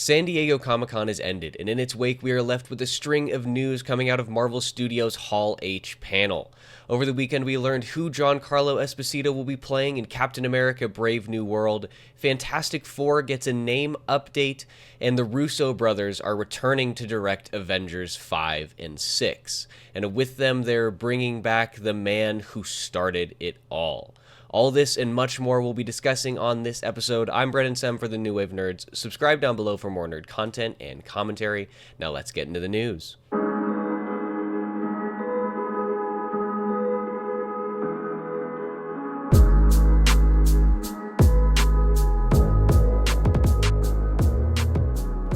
San Diego Comic-Con has ended, and in its wake, we are left with a string of news coming out of Marvel Studios' Hall H panel. Over the weekend, we learned who Giancarlo Esposito will be playing in Captain America: Brave New World, Fantastic Four gets a name update, and the Russo brothers are returning to direct Avengers 5 and 6. And with them, they're bringing back the man who started it all. All this and much more we'll be discussing on this episode. I'm Brennan Sem for the New Wave Nerds. Subscribe down below for more nerd content and commentary. Now let's get into the news.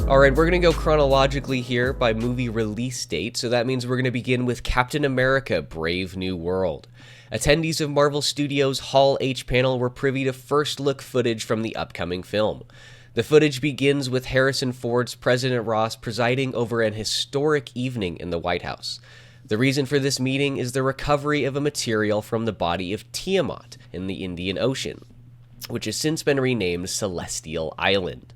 Alright, we're going to go chronologically here by movie release date, so that means we're going to begin with Captain America: Brave New World. Attendees of Marvel Studios' Hall H panel were privy to first-look footage from the upcoming film. The footage begins with Harrison Ford's President Ross presiding over an historic evening in the White House. The reason for this meeting is the recovery of a material from the body of Tiamat in the Indian Ocean, which has since been renamed Celestial Island.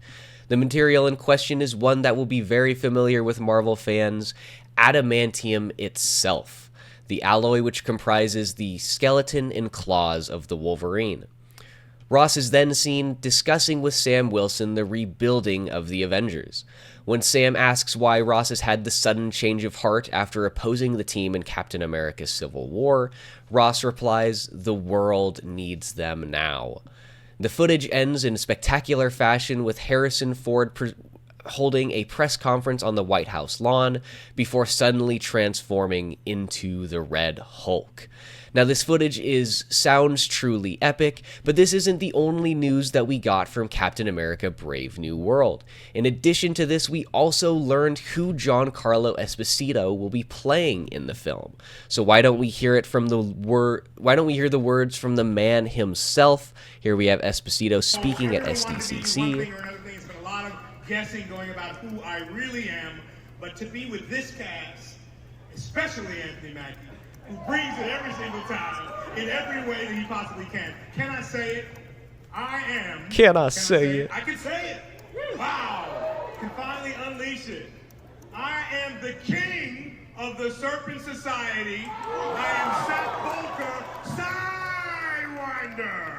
The material in question is one that will be very familiar with Marvel fans: adamantium itself, the alloy which comprises the skeleton and claws of the Wolverine. Ross is then seen discussing with Sam Wilson the rebuilding of the Avengers. When Sam asks why Ross has had the sudden change of heart after opposing the team in Captain America: Civil War, Ross replies, "The world needs them now." The footage ends in spectacular fashion with Harrison Ford holding a press conference on the White House lawn before suddenly transforming into the Red Hulk. Now, this footage sounds truly epic, but this isn't the only news that we got from Captain America: Brave New World. In addition to this, we also learned who Giancarlo Esposito will be playing in the film. So why don't we hear it from why don't we hear the words from the man himself? Here we have Esposito speaking at SDCC. Guessing going about who I really am, but to be with this cast, especially Anthony Mackie, who brings it every single time in every way that he possibly can. Can I say it? I am. Can I say it? I can say it. Wow. Can finally unleash it. I am the king of the Serpent Society. I am Seth Volker, Sidewinder.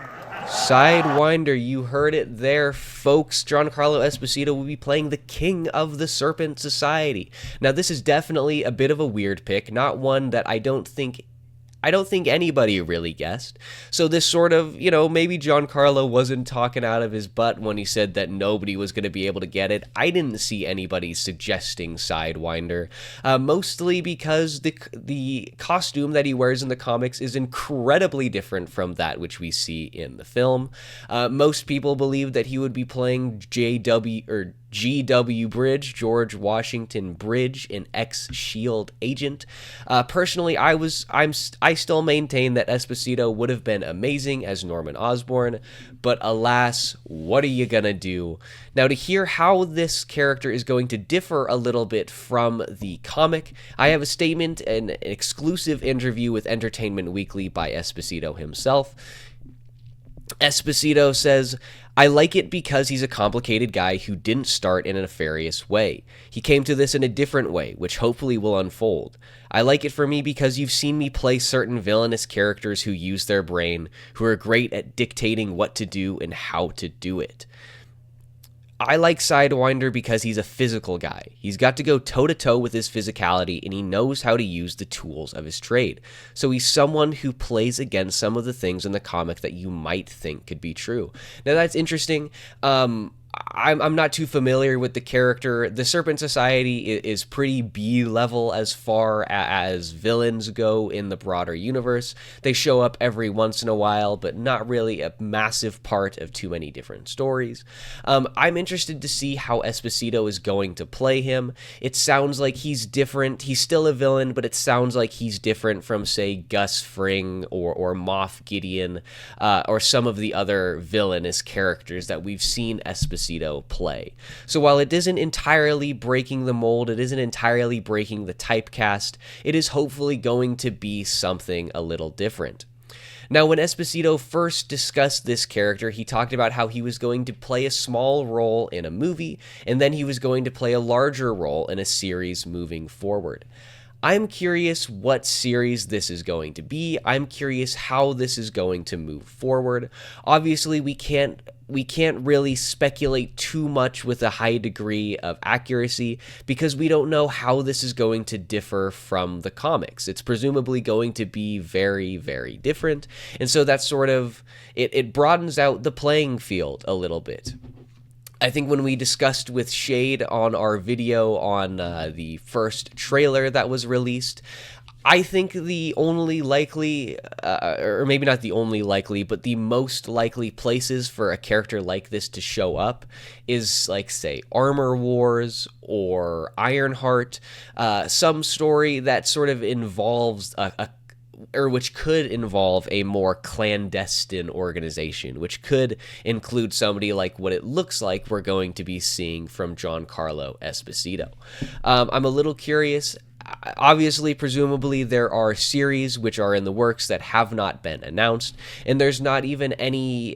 Sidewinder, you heard it there, folks. Giancarlo Esposito will be playing the King of the Serpent Society. Now, this is definitely a bit of a weird pick, not one that I don't think anybody really guessed. So this sort of, maybe Giancarlo wasn't talking out of his butt when he said that nobody was going to be able to get it. I didn't see anybody suggesting Sidewinder, mostly because the costume that he wears in the comics is incredibly different from that which we see in the film. Most people believe that he would be playing GW Bridge, George Washington Bridge, an ex-SHIELD agent. Personally, I still maintain that Esposito would have been amazing as Norman Osborn, but alas, what are you gonna do? Now, to hear how this character is going to differ a little bit from the comic, I have a statement and an exclusive interview with Entertainment Weekly by Esposito himself. Esposito says, "I like it because he's a complicated guy who didn't start in a nefarious way. He came to this in a different way, which hopefully will unfold. I like it for me because you've seen me play certain villainous characters who use their brain, who are great at dictating what to do and how to do it. I like Sidewinder because he's a physical guy. He's got to go toe-to-toe with his physicality, and he knows how to use the tools of his trade. So he's someone who plays against some of the things in the comic that you might think could be true." Now, that's interesting. I'm not too familiar with the character. The Serpent Society is pretty B-level as far as villains go in the broader universe. They show up every once in a while, but not really a massive part of too many different stories. I'm interested to see how Esposito is going to play him. It sounds like he's different. He's still a villain, but it sounds like he's different from, say, Gus Fring or Moff Gideon, or some of the other villainous characters that we've seen Esposito play. So while it isn't entirely breaking the mold, it isn't entirely breaking the typecast, it is hopefully going to be something a little different. Now, when Esposito first discussed this character, he talked about how he was going to play a small role in a movie, and then he was going to play a larger role in a series moving forward. I'm curious what series this is going to be. I'm curious how this is going to move forward. Obviously, we can't really speculate too much with a high degree of accuracy because we don't know how this is going to differ from the comics. It's presumably going to be very, very different. And so that sort of, it broadens out the playing field a little bit. I think when we discussed with Shade on our video on the first trailer that was released, I think the only likely, or maybe not the only likely, but the most likely places for a character like this to show up is, like, say, Armor Wars or Ironheart, some story that sort of involves which could involve a more clandestine organization, which could include somebody like what it looks like we're going to be seeing from Giancarlo Esposito. I'm a little curious. Obviously, presumably, there are series which are in the works that have not been announced, and there's not even any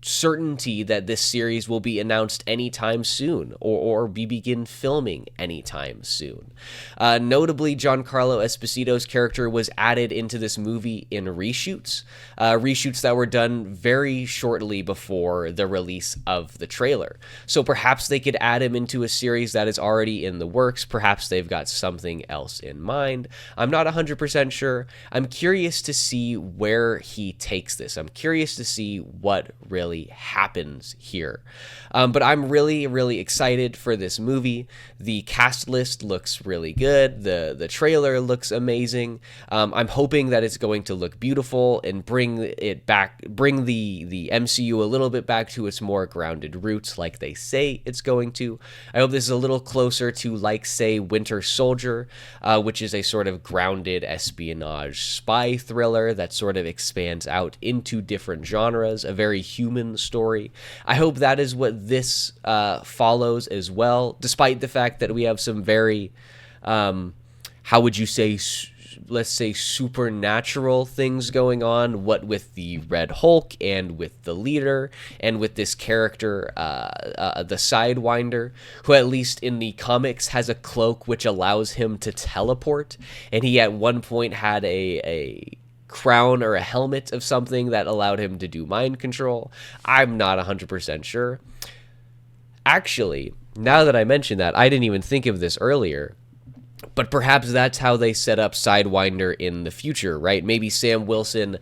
certainty that this series will be announced anytime soon or be begin filming anytime soon. Notably, Giancarlo Esposito's character was added into this movie in reshoots that were done very shortly before the release of the trailer. So perhaps they could add him into a series that is already in the works. Perhaps they've got something else in mind. I'm not 100% sure. I'm curious to see where he takes this. I'm curious to see what really happens here. But I'm really, really excited for this movie. The cast list looks really good. The trailer looks amazing. I'm hoping that it's going to look beautiful and bring the MCU a little bit back to its more grounded roots like they say it's going to. I hope this is a little closer to, like, say, Winter Soldier, which is a sort of grounded espionage spy thriller that sort of expands out into different genres, a very human story. I hope that is what this follows as well, despite the fact that we have some very, how would you say, let's say supernatural things going on, what with the Red Hulk and with the leader and with this character, the Sidewinder, who at least in the comics has a cloak which allows him to teleport, and he at one point had a crown or a helmet of something that allowed him to do mind control. I'm not 100% sure. Actually, now that I mention that, I didn't even think of this earlier, but perhaps that's how they set up Sidewinder in the future, right? Maybe Sam Wilson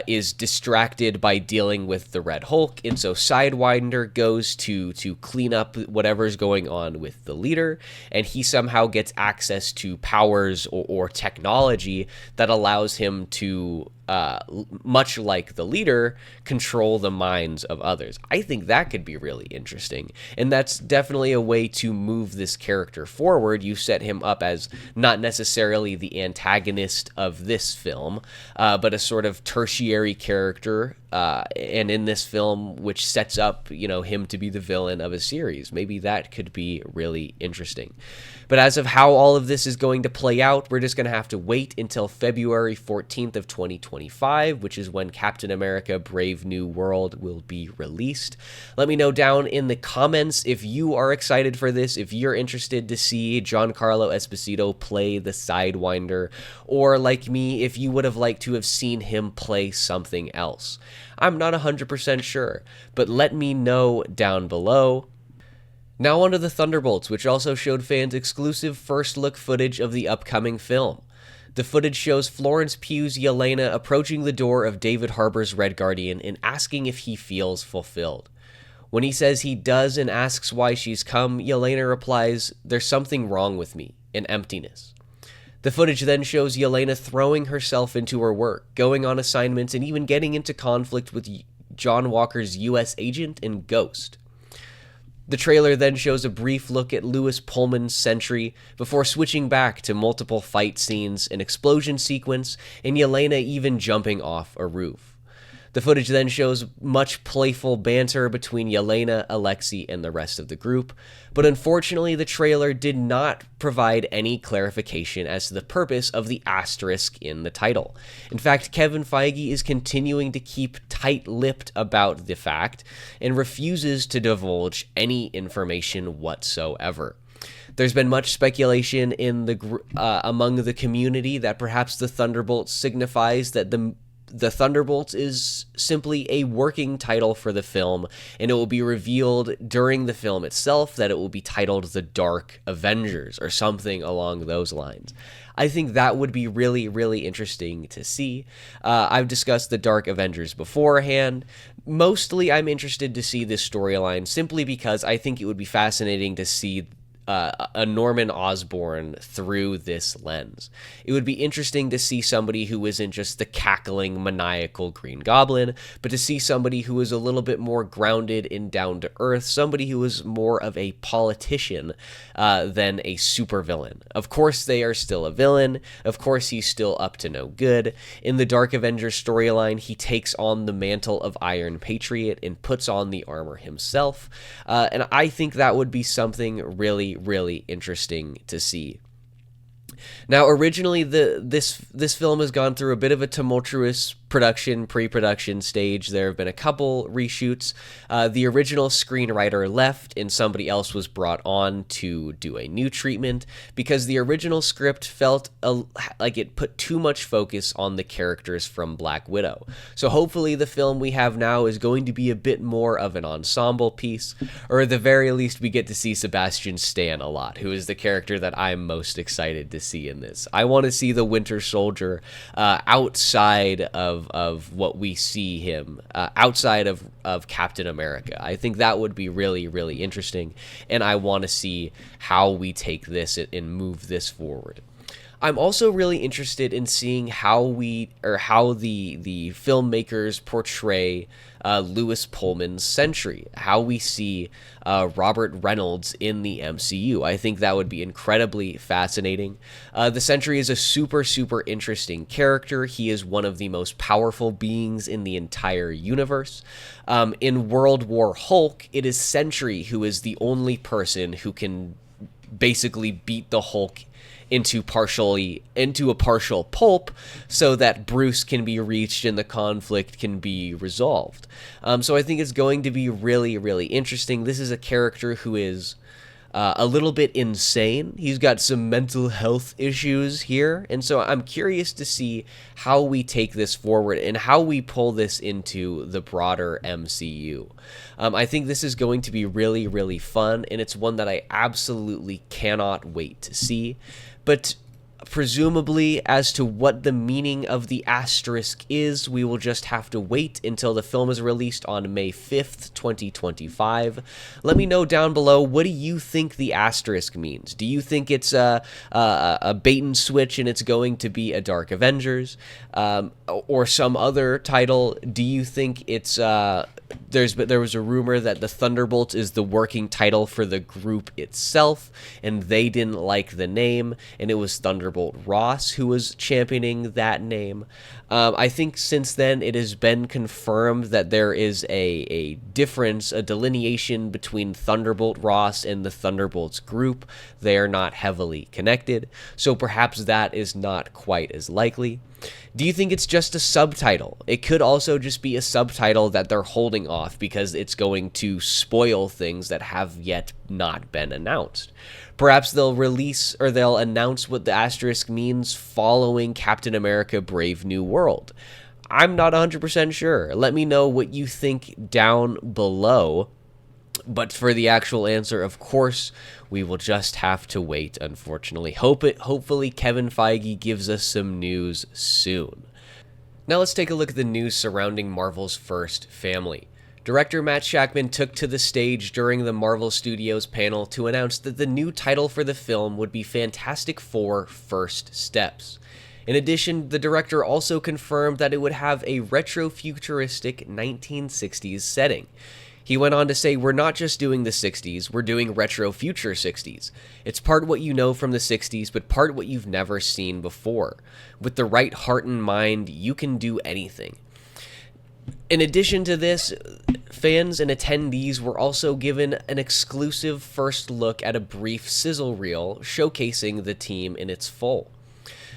is distracted by dealing with the Red Hulk, and so Sidewinder goes to clean up whatever's going on with the leader, and he somehow gets access to powers or technology that allows him to, much like the leader, control the minds of others. I think that could be really interesting, and that's definitely a way to move this character forward. You set him up as not necessarily the antagonist of this film, but a sort of tertiary character, and in this film, which sets up, him to be the villain of a series. Maybe that could be really interesting. But as of how all of this is going to play out, we're just going to have to wait until February 14th of 2025, which is when Captain America Brave New World will be released. Let me know down in the comments if you are excited for this, if you're interested to see Giancarlo Esposito play the Sidewinder, or like me, if you would have liked to have seen him play something else. I'm not 100% sure, but let me know down below. Now onto the Thunderbolts, which also showed fans exclusive first look footage of the upcoming film. The footage shows Florence Pugh's Yelena approaching the door of David Harbour's Red Guardian and asking if he feels fulfilled. When he says he does and asks why she's come, Yelena replies, "There's something wrong with me, an emptiness." The footage then shows Yelena throwing herself into her work, going on assignments, and even getting into conflict with John Walker's U.S. agent and Ghost. The trailer then shows a brief look at Lewis Pullman's Sentry before switching back to multiple fight scenes, an explosion sequence, and Yelena even jumping off a roof. The footage then shows much playful banter between Yelena, Alexei, and the rest of the group, but unfortunately the trailer did not provide any clarification as to the purpose of the asterisk in the title. In fact, Kevin Feige is continuing to keep tight-lipped about the fact and refuses to divulge any information whatsoever. There's been much speculation in among the community that perhaps the Thunderbolts signifies that the Thunderbolts is simply a working title for the film, and it will be revealed during the film itself that it will be titled The Dark Avengers or something along those lines. I think that would be really, really interesting to see. I've discussed The Dark Avengers beforehand. Mostly I'm interested to see this storyline simply because I think it would be fascinating to see a Norman Osborn through this lens. It would be interesting to see somebody who isn't just the cackling, maniacal Green Goblin, but to see somebody who is a little bit more grounded and down to earth, somebody who is more of a politician than a supervillain. Of course, they are still a villain. Of course, he's still up to no good. In the Dark Avengers storyline, he takes on the mantle of Iron Patriot and puts on the armor himself. And I think that would be something really, really interesting to see. Now, originally, this film has gone through a bit of a tumultuous pre-production stage. There have been a couple reshoots. The original screenwriter left and somebody else was brought on to do a new treatment because the original script felt like it put too much focus on the characters from Black Widow. So hopefully the film we have now is going to be a bit more of an ensemble piece, or at the very least we get to see Sebastian Stan a lot, who is the character that I'm most excited to see in this. I want to see the Winter Soldier outside of what we see him outside of Captain America. I think that would be really, really interesting, and I want to see how we take this and move this forward. I'm also really interested in seeing how the filmmakers portray Lewis Pullman's Sentry, how we see Robert Reynolds in the MCU. I think that would be incredibly fascinating. The Sentry is a super, super interesting character. He is one of the most powerful beings in the entire universe. In World War Hulk, it is Sentry who is the only person who can basically beat the Hulk into a partial pulp so that Bruce can be reached and the conflict can be resolved. So I think it's going to be really, really interesting. This is a character who is a little bit insane. He's got some mental health issues here, and so I'm curious to see how we take this forward and how we pull this into the broader MCU. I think this is going to be really, really fun, and it's one that I absolutely cannot wait to see. But presumably, as to what the meaning of the asterisk is, we will just have to wait until the film is released on May 5th, 2025. Let me know down below, what do you think the asterisk means? Do you think it's a bait and switch and it's going to be a Dark Avengers or some other title? Do you think it's there was a rumor that the Thunderbolts is the working title for the group itself, and they didn't like the name, and it was Thunderbolt Ross who was championing that name. I think since then it has been confirmed that there is a difference, a delineation between Thunderbolt Ross and the Thunderbolts group. They are not heavily connected, so perhaps that is not quite as likely. Do you think it's just a subtitle? It could also just be a subtitle that they're holding off because it's going to spoil things that have yet not been announced. Perhaps they'll release or they'll announce what the asterisk means following Captain America Brave New World. I'm not 100% sure. Let me know what you think down below. But for the actual answer, of course, we will just have to wait, unfortunately. Hopefully Kevin Feige gives us some news soon. Now let's take a look at the news surrounding Marvel's first family. Director Matt Shakman took to the stage during the Marvel Studios panel to announce that the new title for the film would be Fantastic Four: First Steps. In addition, the director also confirmed that it would have a retro-futuristic 1960s setting. He went on to say, "We're not just doing the 60s, we're doing retro-future 60s. It's part what you know from the 60s, but part what you've never seen before. With the right heart and mind, you can do anything." In addition to this, fans and attendees were also given an exclusive first look at a brief sizzle reel showcasing the team in its full.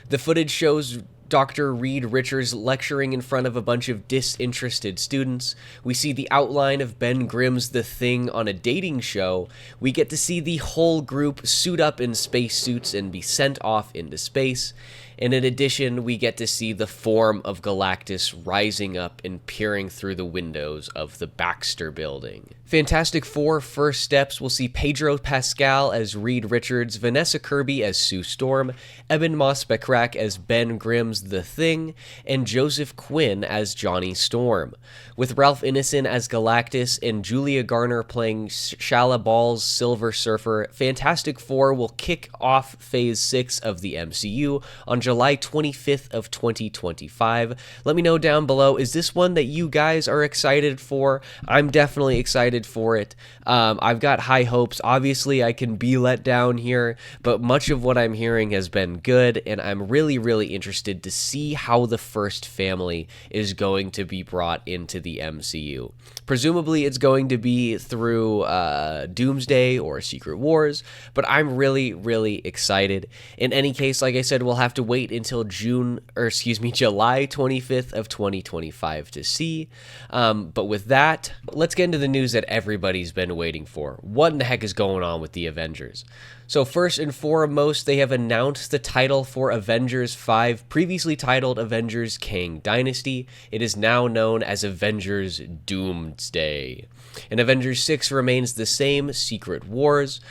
The footage shows Dr. Reed Richards lecturing in front of a bunch of disinterested students. We see the outline of Ben Grimm's The Thing on a dating show. We get to see the whole group suit up in spacesuits and be sent off into space. And in addition, we get to see the form of Galactus rising up and peering through the windows of the Baxter Building. Fantastic Four First Steps will see Pedro Pascal as Reed Richards, Vanessa Kirby as Sue Storm, Eben Moss-Backrack as Ben Grimm's The Thing, and Joseph Quinn as Johnny Storm. With Ralph Ineson as Galactus and Julia Garner playing Shala Ball's Silver Surfer, Fantastic Four will kick off Phase 6 of the MCU on July 25th of 2025. Let me know down below, is this one that you guys are excited for? I'm definitely excited for it. I've got high hopes. Obviously, I can be let down here, but much of what I'm hearing has been good, and I'm really, really interested to see how the first family is going to be brought into the MCU. Presumably, it's going to be through Doomsday or Secret Wars, but I'm really, really excited. In any case, like I said, we'll have to wait until July 25th of 2025 to see. But with that, let's get into the news that everybody's been waiting for. What in the heck is going on with the Avengers? So first and foremost, they have announced the title for Avengers 5, previously titled Avengers Kang Dynasty. It is now known as Avengers Doomsday. And Avengers 6 remains the same, Secret Wars.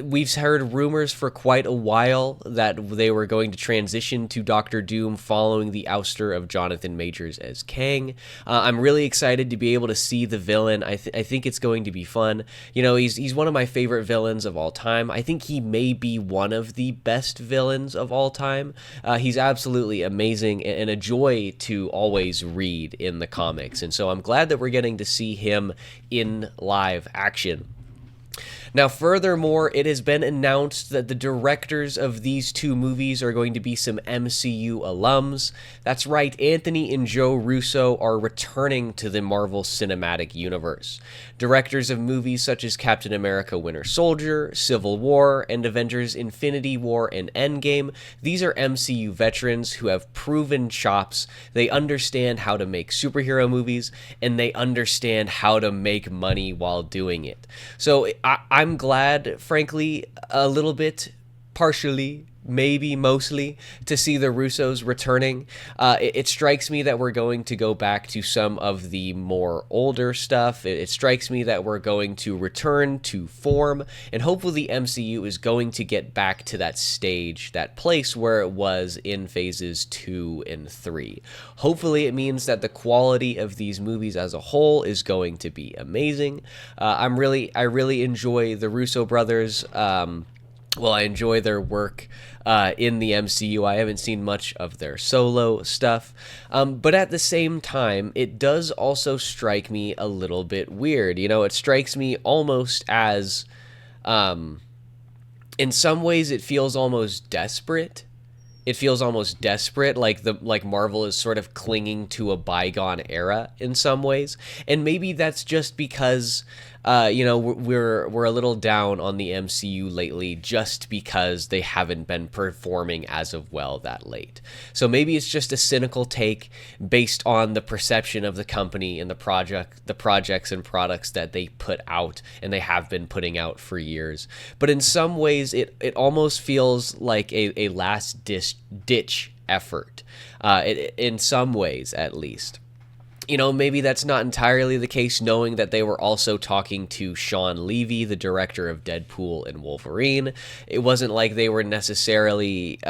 We've heard rumors for quite a while that they were going to transition to Doctor Doom following the ouster of Jonathan Majors as Kang. I'm really excited to be able to see the villain. I think it's going to be fun. You know, he's one of my favorite villains of all time. I think he may be one of the best villains of all time. He's absolutely amazing and a joy to always read in the comics. And so I'm glad that we're getting to see him in live action. Now, furthermore, it has been announced that the directors of these two movies are going to be some MCU alums. That's right, Anthony and Joe Russo are returning to the Marvel Cinematic Universe. Directors of movies such as Captain America Winter Soldier, Civil War, and Avengers Infinity War and Endgame, these are MCU veterans who have proven chops. They understand how to make superhero movies, and they understand how to make money while doing it. So I'm glad, frankly, a little bit, partially, maybe mostly, to see the Russos returning. It strikes me that we're going to go back to some of the more older stuff. It strikes me that we're going to return to form, and hopefully the MCU is going to get back to that stage, that place where it was in phases 2 and 3. Hopefully it means that the quality of these movies as a whole is going to be amazing. I really enjoy the Russo brothers. I enjoy their work in the MCU. I haven't seen much of their solo stuff. But at the same time, it does also strike me a little bit weird. You know, it strikes me almost as, in some ways, it feels almost desperate. It feels almost desperate, like Marvel is sort of clinging to a bygone era in some ways, and maybe that's just because we're a little down on the MCU lately, just because they haven't been performing as of well that late. So maybe it's just a cynical take based on the perception of the company and the projects and products that they put out and they have been putting out for years. But in some ways, it almost feels like a last ditch effort, in some ways at least. You know, maybe that's not entirely the case, knowing that they were also talking to Sean Levy, the director of Deadpool and Wolverine. It wasn't like they were necessarily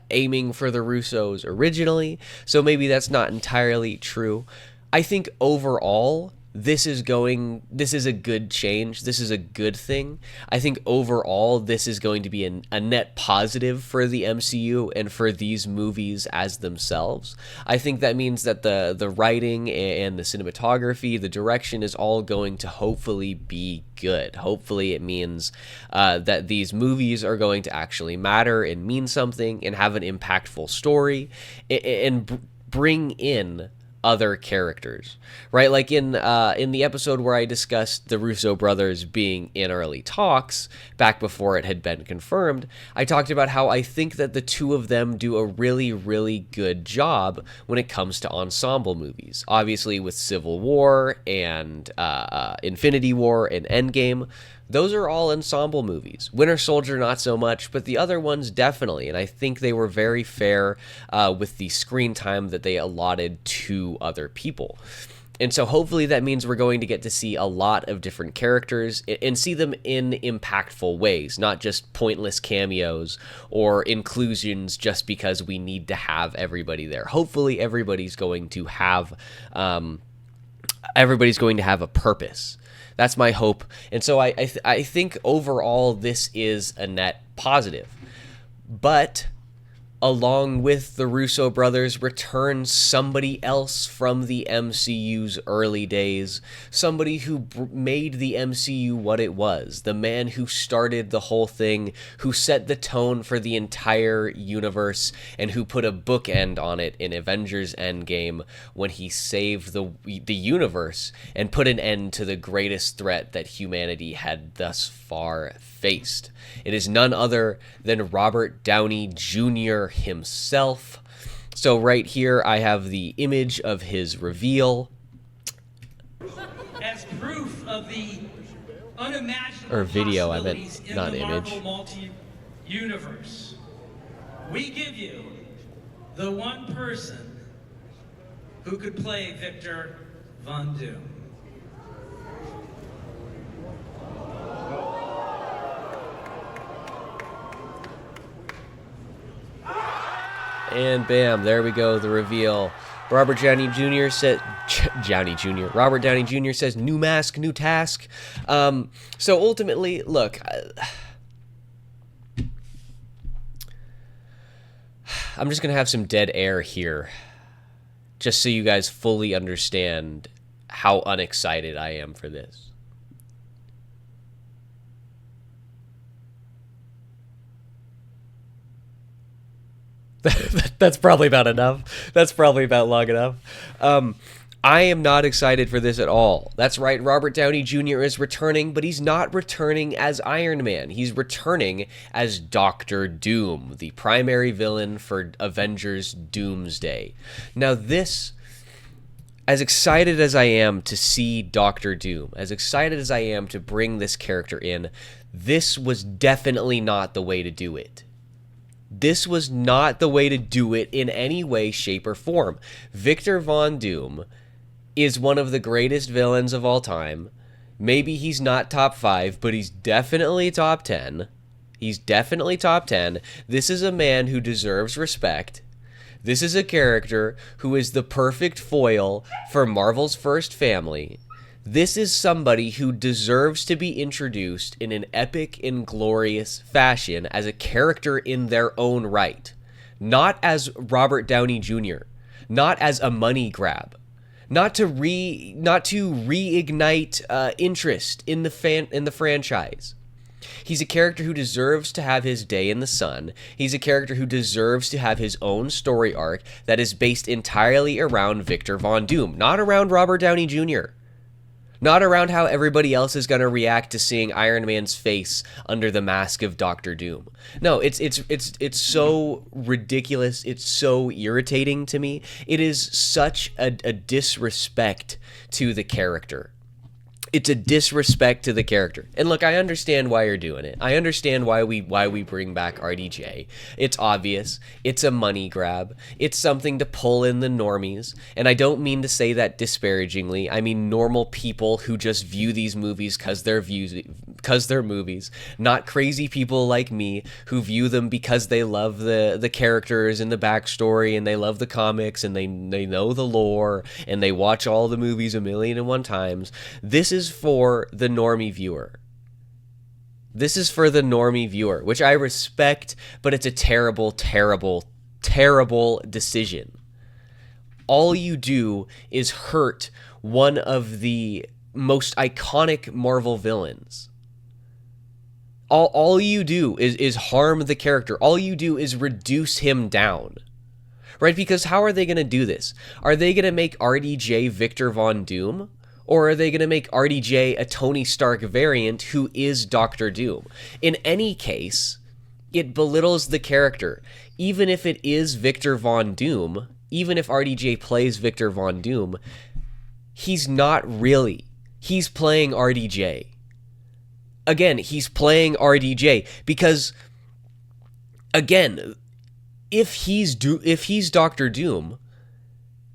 aiming for the Russos originally, so maybe that's not entirely true. I think overall, this is a good change. This is a good thing. I think overall, this is going to be a net positive for the MCU and for these movies as themselves. I think that means that the writing and the cinematography, the direction is all going to hopefully be good. Hopefully it means that these movies are going to actually matter and mean something and have an impactful story and bring in other characters, right? Like in the episode where I discussed the Russo brothers being in early talks back before it had been confirmed, I talked about how I think that the two of them do a really, really good job when it comes to ensemble movies. Obviously, with Civil War and Infinity War and Endgame, those are all ensemble movies. Winter Soldier, not so much, but the other ones definitely. And I think they were very fair with the screen time that they allotted to other people. And so hopefully that means we're going to get to see a lot of different characters and see them in impactful ways, not just pointless cameos or inclusions just because we need to have everybody there. Hopefully everybody's going to have a purpose. That's my hope. And so I think overall this is a net positive. But along with the Russo brothers returns somebody else from the MCU's early days, somebody who made the MCU what it was, the man who started the whole thing, who set the tone for the entire universe, and who put a bookend on it in Avengers Endgame when he saved the universe and put an end to the greatest threat that humanity had thus far faced. It is none other than Robert Downey Jr. himself. So right here I have the image of his reveal. As proof of the unimaginable or video, I meant, possibilities in not the image. Marvel multi-universe, we give you the one person who could play Victor Von Doom. And bam, there we go, the reveal. Robert Downey Jr. says, Robert Downey Jr. says, new mask, new task. So ultimately, look, I'm just going to have some dead air here, just so you guys fully understand how unexcited I am for this. That's probably about enough. That's probably about long enough. I am not excited for this at all. That's right, Robert Downey Jr. is returning, but he's not returning as Iron Man. He's returning as Doctor Doom, the primary villain for Avengers Doomsday. Now this, as excited as I am to see Doctor Doom, as excited as I am to bring this character in, this was definitely not the way to do it. This was not the way to do it in any way, shape, or form. Victor Von Doom is one of the greatest villains of all time. Maybe he's not top 5, but he's definitely top 10. He's definitely top 10. This is a man who deserves respect. This is a character who is the perfect foil for Marvel's first family. This is somebody who deserves to be introduced in an epic and glorious fashion as a character in their own right. Not as Robert Downey Jr., not as a money grab, not to reignite interest in the franchise. He's a character who deserves to have his day in the sun. He's a character who deserves to have his own story arc that is based entirely around Victor Von Doom, not around Robert Downey Jr., not around how everybody else is going to react to seeing Iron Man's face under the mask of Doctor Doom. No, it's so ridiculous. It's so irritating to me. It is such a disrespect to the character. It's a disrespect to the character. And look, I understand why you're doing it. I understand why we bring back RDJ. It's obvious. It's a money grab. It's something to pull in the normies. And I don't mean to say that disparagingly. I mean normal people who just view these movies because they're movies. Not crazy people like me who view them because they love the characters and the backstory and they love the comics and they know the lore and they watch all the movies 1,000,001 times. This is for the normie viewer. This is for the normie viewer, which I respect, but it's a terrible, terrible, terrible decision. All you do is hurt one of the most iconic Marvel villains. All you do is harm the character. All you do is reduce him down. right? Because how are they going to do this? Are they going to make RDJ Victor Von Doom? Or are they going to make RDJ a Tony Stark variant who is Doctor Doom? In any case, it belittles the character. Even if it is Victor Von Doom, even if RDJ plays Victor Von Doom, he's not really. He's playing RDJ. Again, he's playing RDJ because, again, if he's Doctor Doom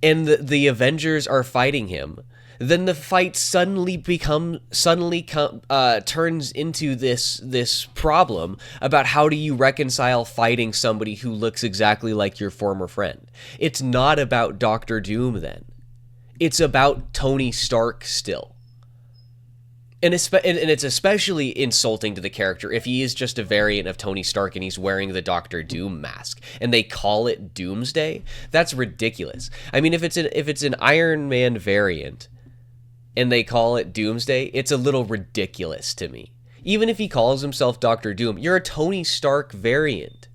and the Avengers are fighting him, then the fight turns into this problem about how do you reconcile fighting somebody who looks exactly like your former friend. It's not about Doctor Doom then. It's about Tony Stark still. And it's especially insulting to the character if he is just a variant of Tony Stark and he's wearing the Doctor Doom mask and they call it Doomsday. That's ridiculous. I mean, if it's an Iron Man variant and they call it Doomsday, it's a little ridiculous to me. Even if he calls himself Doctor Doom, you're a Tony Stark variant.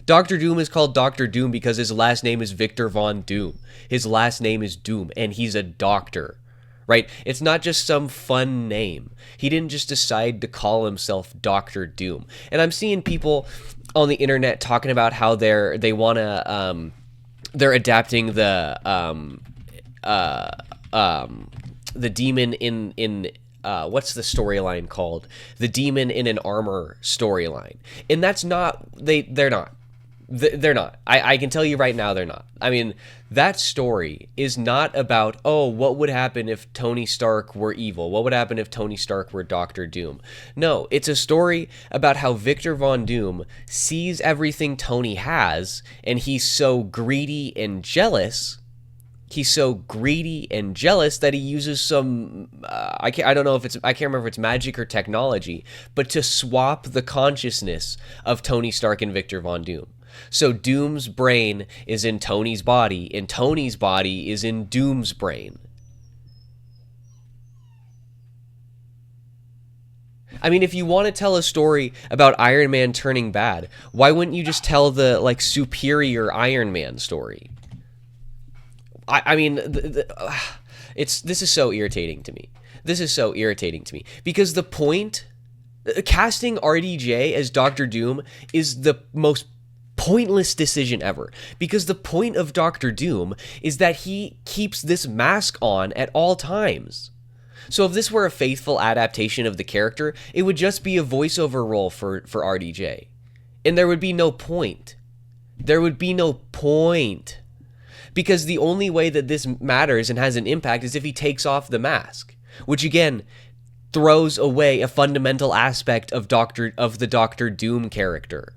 Doctor Doom is called Doctor Doom because his last name is Victor Von Doom. His last name is Doom, and he's a doctor, right? It's not just some fun name. He didn't just decide to call himself Doctor Doom. And I'm seeing people on the internet talking about how they're adapting the demon in what's the storyline called? The demon in an armor storyline. And that's not, they're not. They're not. I can tell you right now they're not. I mean, that story is not about, oh, what would happen if Tony Stark were evil? What would happen if Tony Stark were Doctor Doom? No, it's a story about how Victor Von Doom sees everything Tony has, and he's so greedy and jealous. He's so greedy and jealous that he uses some, I can't remember if it's magic or technology, but to swap the consciousness of Tony Stark and Victor Von Doom. So Doom's brain is in Tony's body, and Tony's body is in Doom's brain. I mean, if you want to tell a story about Iron Man turning bad, why wouldn't you just tell the, superior Iron Man story? I mean, this is so irritating to me. This is so irritating to me. Because the point, casting RDJ as Doctor Doom is the most pointless decision ever. Because the point of Doctor Doom is that he keeps this mask on at all times. So if this were a faithful adaptation of the character, it would just be a voiceover role for RDJ. And there would be no point. There would be no point. Because the only way that this matters and has an impact is if he takes off the mask. Which again, throws away a fundamental aspect of the Doctor Doom character.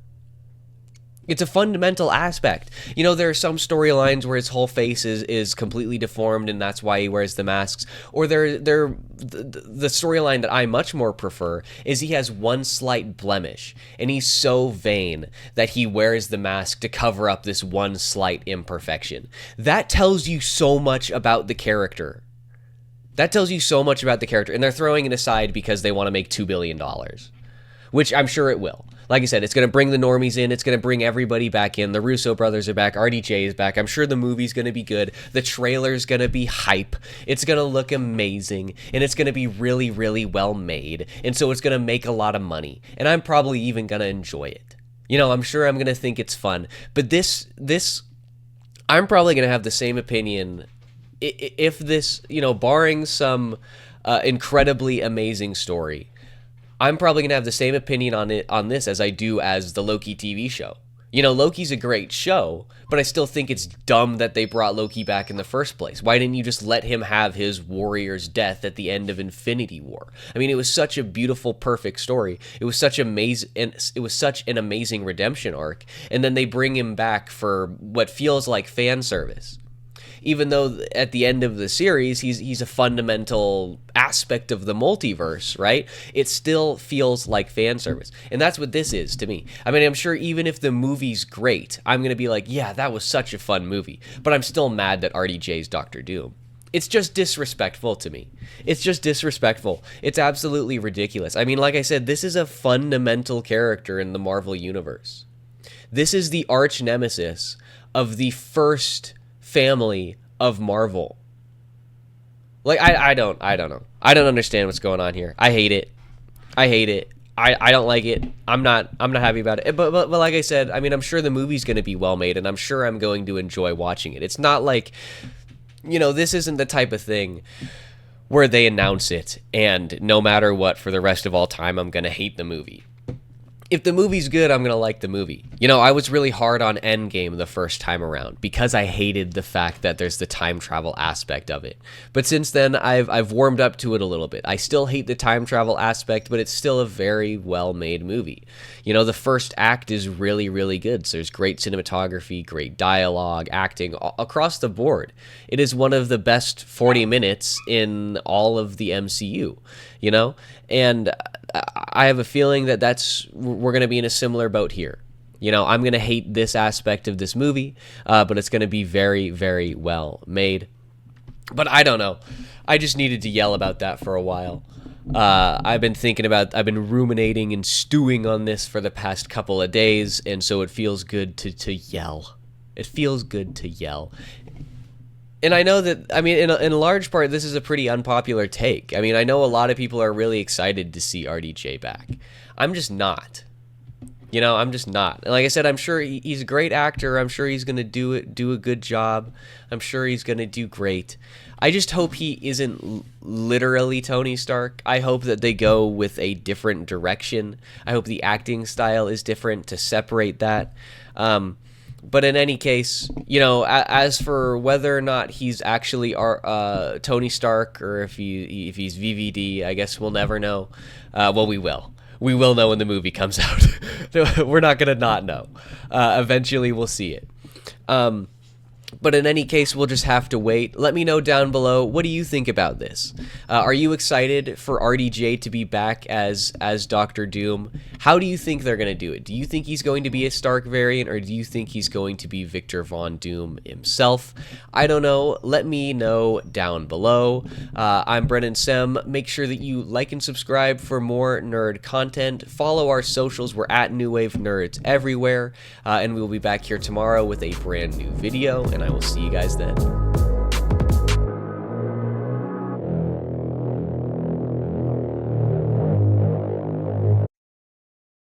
It's a fundamental aspect. You know, there are some storylines where his whole face is completely deformed and that's why he wears the masks. Or the storyline that I much more prefer is he has one slight blemish and he's so vain that he wears the mask to cover up this one slight imperfection. That tells you so much about the character. That tells you so much about the character. And they're throwing it aside because they want to make $2 billion. Which I'm sure it will. Like I said, it's going to bring the normies in. It's going to bring everybody back in. The Russo brothers are back. RDJ is back. I'm sure the movie's going to be good. The trailer's going to be hype. It's going to look amazing. And it's going to be really, really well made. And so it's going to make a lot of money. And I'm probably even going to enjoy it. You know, I'm sure I'm going to think it's fun. But this, I'm probably going to have the same opinion if this, you know, barring some incredibly amazing story. I'm probably going to have the same opinion on this as I do as the Loki TV show. You know, Loki's a great show, but I still think it's dumb that they brought Loki back in the first place. Why didn't you just let him have his warrior's death at the end of Infinity War? I mean, it was such a beautiful, perfect story. It was such an amazing redemption arc, and then they bring him back for what feels like fan service. Even though at the end of the series, he's a fundamental aspect of the multiverse, right? It still feels like fan service. And that's what this is to me. I mean, I'm sure even if the movie's great, I'm going to be like, yeah, that was such a fun movie. But I'm still mad that RDJ's Doctor Doom. It's just disrespectful to me. It's just disrespectful. It's absolutely ridiculous. I mean, like I said, this is a fundamental character in the Marvel Universe. This is the arch nemesis of the first family of Marvel. Like, I don't know. I don't understand what's going on here. I hate it. I don't like it. I'm not happy about it. But like I said, I mean, I'm sure the movie's going to be well made, and I'm sure I'm going to enjoy watching it. It's not like, this isn't the type of thing where they announce it, and no matter what, for the rest of all time, I'm going to hate the movie. If the movie's good, I'm going to like the movie. I was really hard on Endgame the first time around because I hated the fact that there's the time travel aspect of it. But since then, I've warmed up to it a little bit. I still hate the time travel aspect, but it's still a very well-made movie. The first act is really, really good. So there's great cinematography, great dialogue, acting across the board. It is one of the best 40 minutes in all of the MCU, And I have a feeling that we're going to be in a similar boat here. I'm going to hate this aspect of this movie, but it's going to be very, very well made. But I don't know. I just needed to yell about that for a while. I've been ruminating and stewing on this for the past couple of days, and so it feels good to yell. It feels good to yell. And I know that, in a large part, this is a pretty unpopular take. I know a lot of people are really excited to see RDJ back. I'm just not. I'm just not. And like I said, I'm sure he's a great actor. I'm sure he's going to do a good job. I'm sure he's going to do great. I just hope he isn't literally Tony Stark. I hope that they go with a different direction. I hope the acting style is different to separate that. But in any case, as for whether or not he's actually Tony Stark or if he's VVD, I guess we'll never know. Well, we will. We will know when the movie comes out. We're not going to not know. Eventually, we'll see it. But in any case, we'll just have to wait. Let me know down below, what do you think about this? Are you excited for RDJ to be back as Doctor Doom? How do you think they're going to do it? Do you think he's going to be a Stark variant, or do you think he's going to be Victor Von Doom himself? I don't know. Let me know down below. I'm Brennan Sem. Make sure that you like and subscribe for more nerd content. Follow our socials. We're at New Wave Nerds everywhere. And we'll be back here tomorrow with a brand new video, and I will see you guys then.